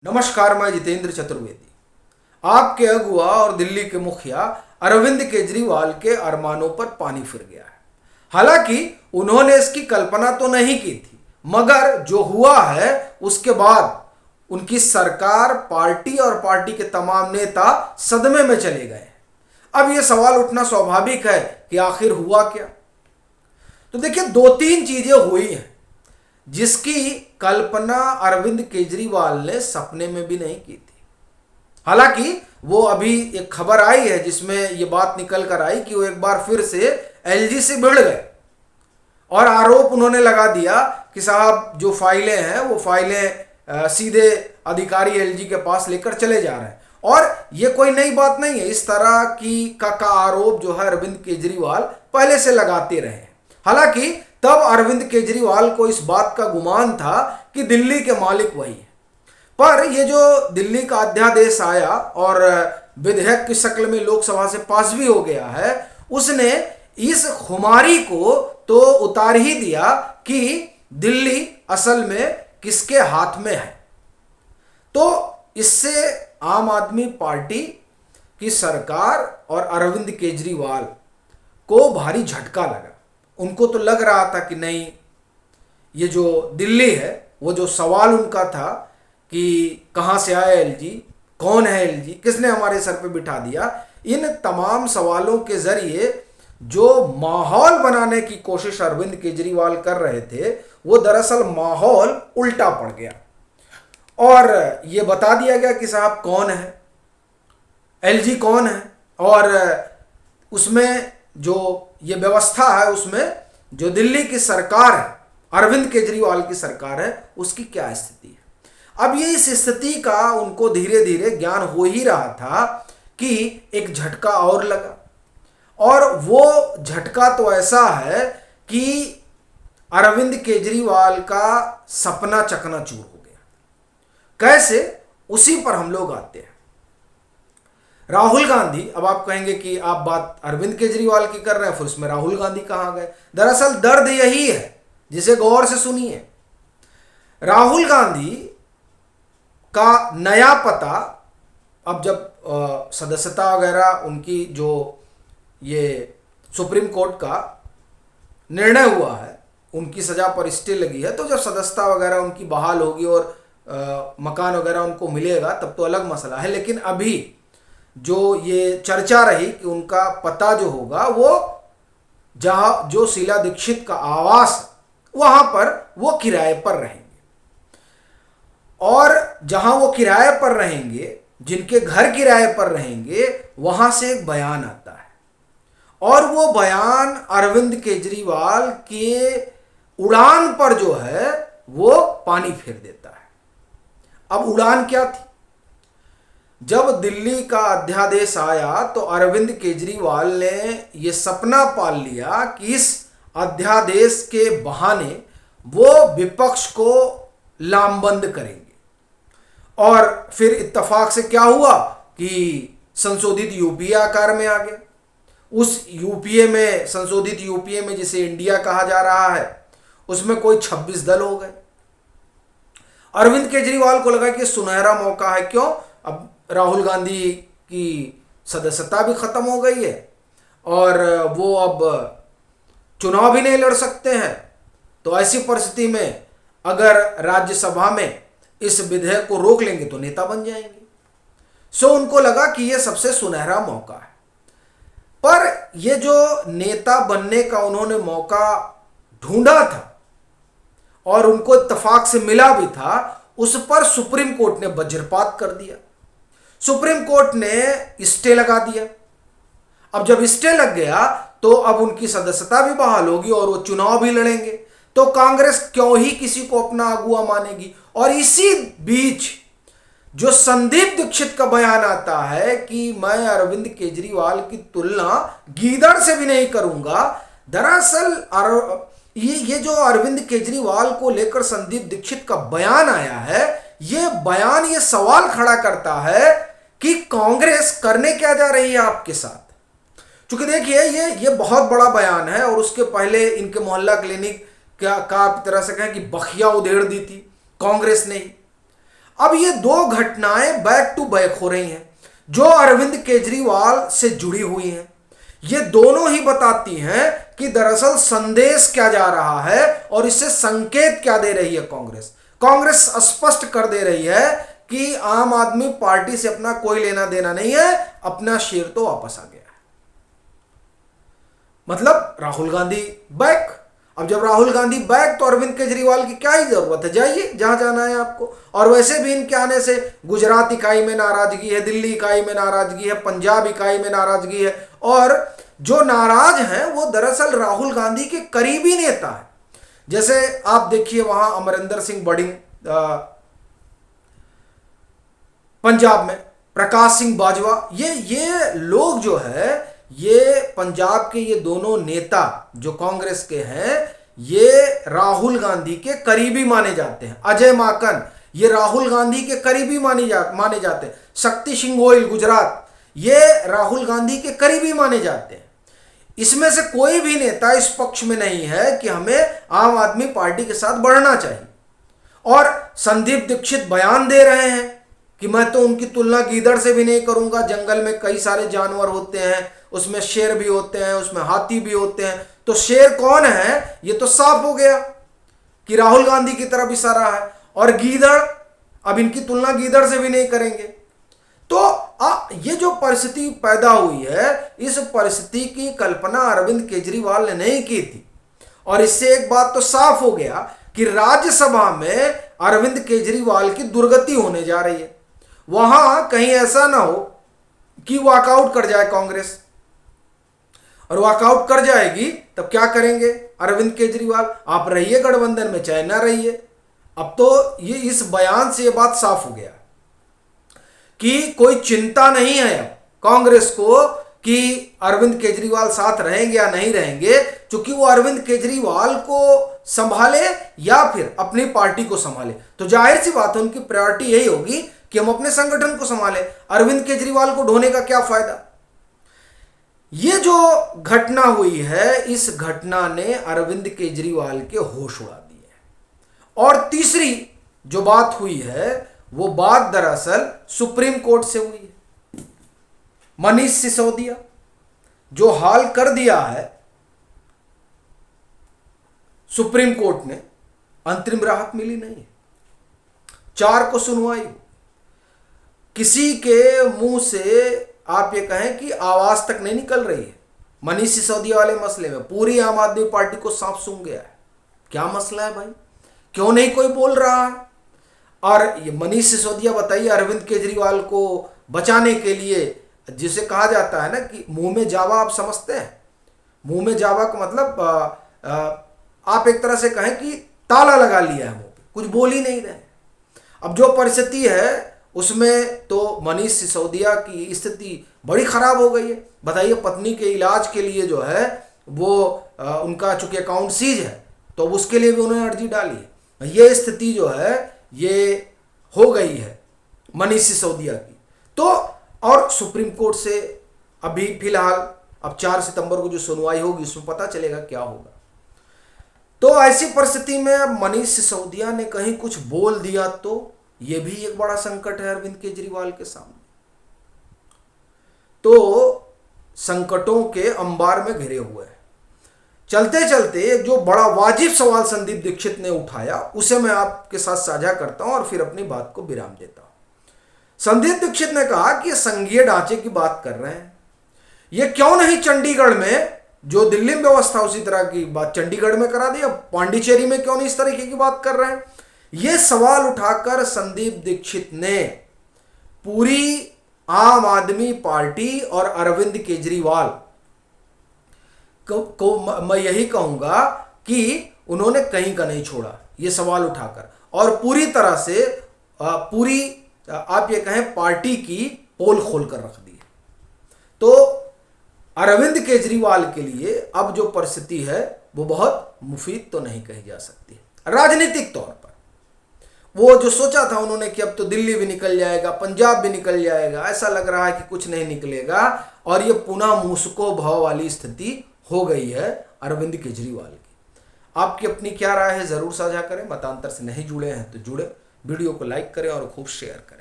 नमस्कार, मैं जितेंद्र चतुर्वेदी। आपके अगुआ और दिल्ली के मुखिया अरविंद केजरीवाल के अरमानों पर पानी फिर गया है। हालांकि उन्होंने इसकी कल्पना तो नहीं की थी, मगर जो हुआ है उसके बाद उनकी सरकार, पार्टी और पार्टी के तमाम नेता सदमे में चले गए। अब यह सवाल उठना स्वाभाविक है कि आखिर हुआ क्या। तो देखिए, दो तीन चीजें हुई हैं जिसकी कल्पना अरविंद केजरीवाल ने सपने में भी नहीं की थी। हालांकि वो अभी एक खबर आई है जिसमें ये बात निकल कर आई कि वो एक बार फिर से एलजी से भिड़ गए और आरोप उन्होंने लगा दिया कि साहब जो फाइलें हैं वो फाइलें सीधे अधिकारी एलजी के पास लेकर चले जा रहे हैं। और ये कोई नई बात नहीं है, इस तरह की का आरोप जो है अरविंद केजरीवाल पहले से लगाते रहे हैं। हालांकि तब अरविंद केजरीवाल को इस बात का गुमान था कि दिल्ली के मालिक वही है, पर ये जो दिल्ली का अध्यादेश आया और विधेयक की शक्ल में लोकसभा से पास भी हो गया है, उसने इस खुमारी को तो उतार ही दिया कि दिल्ली असल में किसके हाथ में है। तो इससे आम आदमी पार्टी की सरकार और अरविंद केजरीवाल को भारी झटका लगा। उनको तो लग रहा था कि नहीं, ये जो दिल्ली है, वो जो सवाल उनका था कि कहाँ से आया एलजी, कौन है एलजी, किसने हमारे सर पे बिठा दिया, इन तमाम सवालों के जरिए जो माहौल बनाने की कोशिश अरविंद केजरीवाल कर रहे थे, वो दरअसल माहौल उल्टा पड़ गया और ये बता दिया गया कि साहब कौन है, एलजी कौन है। और उसमें जो ये व्यवस्था है, उसमें जो दिल्ली की सरकार है, अरविंद केजरीवाल की सरकार है, उसकी क्या स्थिति है। अब ये इस स्थिति का उनको धीरे धीरे ज्ञान हो ही रहा था कि एक झटका और लगा, और वो झटका तो ऐसा है कि अरविंद केजरीवाल का सपना चकनाचूर हो गया। कैसे, उसी पर हम लोग आते हैं। राहुल गांधी, अब आप कहेंगे कि आप बात अरविंद केजरीवाल की कर रहे हैं, फिर उसमें राहुल गांधी कहाँ गए। दरअसल दर्द यही है, जिसे गौर से सुनिए। राहुल गांधी का नया पता, अब जब सदस्यता वगैरह उनकी जो ये सुप्रीम कोर्ट का निर्णय हुआ है, उनकी सजा पर स्टे लगी है, तो जब सदस्यता वगैरह उनकी बहाल होगी और मकान वगैरह उनको मिलेगा तब तो अलग मसला है। लेकिन अभी जो ये चर्चा रही कि उनका पता जो होगा वो जहां जो शीला दीक्षित का आवास, वहां पर वो किराए पर रहेंगे, और जहां वो किराए पर रहेंगे, जिनके घर किराए पर रहेंगे, वहां से एक बयान आता है और वो बयान अरविंद केजरीवाल के उड़ान पर जो है वो पानी फेर देता है। अब उड़ान क्या थी? जब दिल्ली का अध्यादेश आया तो अरविंद केजरीवाल ने यह सपना पाल लिया कि इस अध्यादेश के बहाने वो विपक्ष को लामबंद करेंगे। और फिर इत्तेफाक से क्या हुआ कि संशोधित यूपीए आकार में आ गया। उस यूपीए में, संशोधित यूपीए में जिसे इंडिया कहा जा रहा है, उसमें कोई 26 दल हो गए। अरविंद केजरीवाल को लगा कि सुनहरा मौका है। क्यों? अब राहुल गांधी की सदस्यता भी खत्म हो गई है और वो अब चुनाव भी नहीं लड़ सकते हैं। तो ऐसी परिस्थिति में अगर राज्यसभा में इस विधेयक को रोक लेंगे तो नेता बन जाएंगे। सो उनको लगा कि ये सबसे सुनहरा मौका है। पर ये जो नेता बनने का उन्होंने मौका ढूंढा था और उनको इत्तेफाक से मिला भी था, उस पर सुप्रीम कोर्ट ने वज्रपात कर दिया। सुप्रीम कोर्ट ने स्टे लगा दिया। अब जब स्टे लग गया तो अब उनकी सदस्यता भी बहाल होगी और वो चुनाव भी लड़ेंगे, तो कांग्रेस क्यों ही किसी को अपना अगुआ मानेगी। और इसी बीच जो संदीप दीक्षित का बयान आता है कि मैं अरविंद केजरीवाल की तुलना गीदड़ से भी नहीं करूंगा। दरअसल ये जो अरविंद केजरीवाल को लेकर संदीप दीक्षित का बयान आया है, ये बयान ये सवाल खड़ा करता है कि कांग्रेस करने क्या जा रही है आपके साथ। क्योंकि देखिए, ये बहुत बड़ा बयान है और उसके पहले इनके मोहल्ला क्लिनिक का आप तरह से कहें कि बखिया उधेड़ दी थी कांग्रेस ने ही। अब ये दो घटनाएं बैक टू बैक हो रही हैं जो अरविंद केजरीवाल से जुड़ी हुई हैं। ये दोनों ही बताती हैं कि दरअसल संदेश क्या जा रहा है और इससे संकेत क्या दे रही है कांग्रेस। कांग्रेस स्पष्ट कर दे रही है कि आम आदमी पार्टी से अपना कोई लेना देना नहीं है, अपना शेर तो वापस आ गया है। मतलब राहुल गांधी बैक। अब जब राहुल गांधी बैक तो अरविंद केजरीवाल की क्या ही जरूरत है, जाइए जहां जाना है आपको। और वैसे भी इनके आने से गुजरात इकाई में नाराजगी है, दिल्ली इकाई में नाराजगी है, पंजाब इकाई में नाराजगी है। और जो नाराज हैं वो दरअसल राहुल गांधी के करीबी नेता है। जैसे आप देखिए वहां अमरिंदर सिंह बडिंग पंजाब में, प्रकाश सिंह बाजवा, ये लोग जो है, ये पंजाब के ये दोनों नेता जो कांग्रेस के हैं, ये राहुल गांधी के करीबी माने जाते हैं। अजय माकन ये राहुल गांधी के करीबी माने जाते हैं। शक्ति सिंह गोहिल गुजरात, ये राहुल गांधी के करीबी माने जाते हैं। इसमें से कोई भी नेता इस पक्ष में नहीं है कि हमें आम आदमी पार्टी के साथ बढ़ना चाहिए। और संदीप दीक्षित बयान दे रहे हैं कि मैं तो उनकी तुलना गीदड़ से भी नहीं करूंगा। जंगल में कई सारे जानवर होते हैं, उसमें शेर भी होते हैं, उसमें हाथी भी होते हैं, तो शेर कौन है ये तो साफ हो गया कि राहुल गांधी की तरफ इशारा है। और गीदड़, अब इनकी तुलना गीदड़ से भी नहीं करेंगे। तो ये जो परिस्थिति पैदा हुई है, इस परिस्थिति की कल्पना अरविंद केजरीवाल ने नहीं की थी। और इससे एक बात तो साफ हो गया कि राज्यसभा में अरविंद केजरीवाल की दुर्गति होने जा रही है। वहां कहीं ऐसा ना हो कि वॉकआउट कर जाए कांग्रेस, और वॉकआउट कर जाएगी तब क्या करेंगे अरविंद केजरीवाल? आप रहिए गठबंधन में चाहे ना रहिए। अब तो ये इस बयान से ये बात साफ हो गया कि कोई चिंता नहीं है अब कांग्रेस को कि अरविंद केजरीवाल साथ रहेंगे या नहीं रहेंगे, क्योंकि वो अरविंद केजरीवाल को संभाले या फिर अपनी पार्टी को संभाले। तो जाहिर सी बात है उनकी प्रायोरिटी यही होगी कि हम अपने संगठन को संभालें। अरविंद केजरीवाल को ढोने का क्या फायदा? ये जो घटना हुई है, इस घटना ने अरविंद केजरीवाल के होश उड़ा दिए। और तीसरी जो बात हुई है वो बात दरअसल सुप्रीम कोर्ट से हुई है। मनीष सिसोदिया जो हाल कर दिया है सुप्रीम कोर्ट ने, अंतरिम राहत मिली नहीं है। 4 को सुनवाई, किसी के मुंह से आप ये कहें कि आवाज तक नहीं निकल रही है मनीष सिसोदिया वाले मसले में। पूरी आम आदमी पार्टी को सांप सूंघ गया है। क्या मसला है भाई, क्यों नहीं कोई बोल रहा है? और ये मनीष सिसोदिया बताइए, अरविंद केजरीवाल को बचाने के लिए, जिसे कहा जाता है ना कि मुंह में जावा, आप समझते हैं मुंह में जावा का मतलब आप एक तरह से कहें कि ताला लगा लिया है मुंह पे, कुछ बोल ही नहीं रहे। अब जो परिस्थिति है उसमें तो मनीष सिसोदिया की स्थिति बड़ी खराब हो गई है। बताइए, पत्नी के इलाज के लिए जो है वो उनका चूंकि अकाउंट सीज है तो उसके लिए भी उन्होंने अर्जी डाली है। ये स्थिति जो है ये हो गई है मनीष सिसोदिया की। तो और सुप्रीम कोर्ट से अभी फिलहाल अब 4 सितंबर को जो सुनवाई होगी उसमें पता चलेगा क्या होगा। तो ऐसी परिस्थिति में अब मनीष सिसोदिया ने कहीं कुछ बोल दिया तो ये भी एक बड़ा संकट है अरविंद केजरीवाल के सामने। तो संकटों के अंबार में घिरे हुए हैं। चलते चलते जो बड़ा वाजिब सवाल संदीप दीक्षित ने उठाया उसे मैं आपके साथ साझा करता हूं और फिर अपनी बात को विराम देता हूं। संदीप दीक्षित ने कहा कि संघीय ढांचे की बात कर रहे हैं, ये क्यों नहीं चंडीगढ़ में जो दिल्ली में व्यवस्था उसी तरह की बात चंडीगढ़ में करा दी, अब पांडिचेरी में क्यों नहीं इस तरीके की बात कर रहे हैं? ये सवाल उठाकर संदीप दीक्षित ने पूरी आम आदमी पार्टी और अरविंद केजरीवाल को मैं यही कहूंगा कि उन्होंने कहीं का नहीं छोड़ा ये सवाल उठाकर, और पूरी तरह से पूरी आप ये कहें पार्टी की पोल खोल कर रख दी। तो अरविंद केजरीवाल के लिए अब जो परिस्थिति है वो बहुत मुफीद तो नहीं कही जा सकती। राजनीतिक तौर पर वो जो सोचा था उन्होंने कि अब तो दिल्ली भी निकल जाएगा, पंजाब भी निकल जाएगा, ऐसा लग रहा है कि कुछ नहीं निकलेगा और ये पुनः मूसको भाव वाली स्थिति हो गई है अरविंद केजरीवाल की। आपकी अपनी क्या राय है जरूर साझा करें। मतांतर से नहीं जुड़े हैं तो जुड़े, वीडियो को लाइक करें और खूब शेयर करें।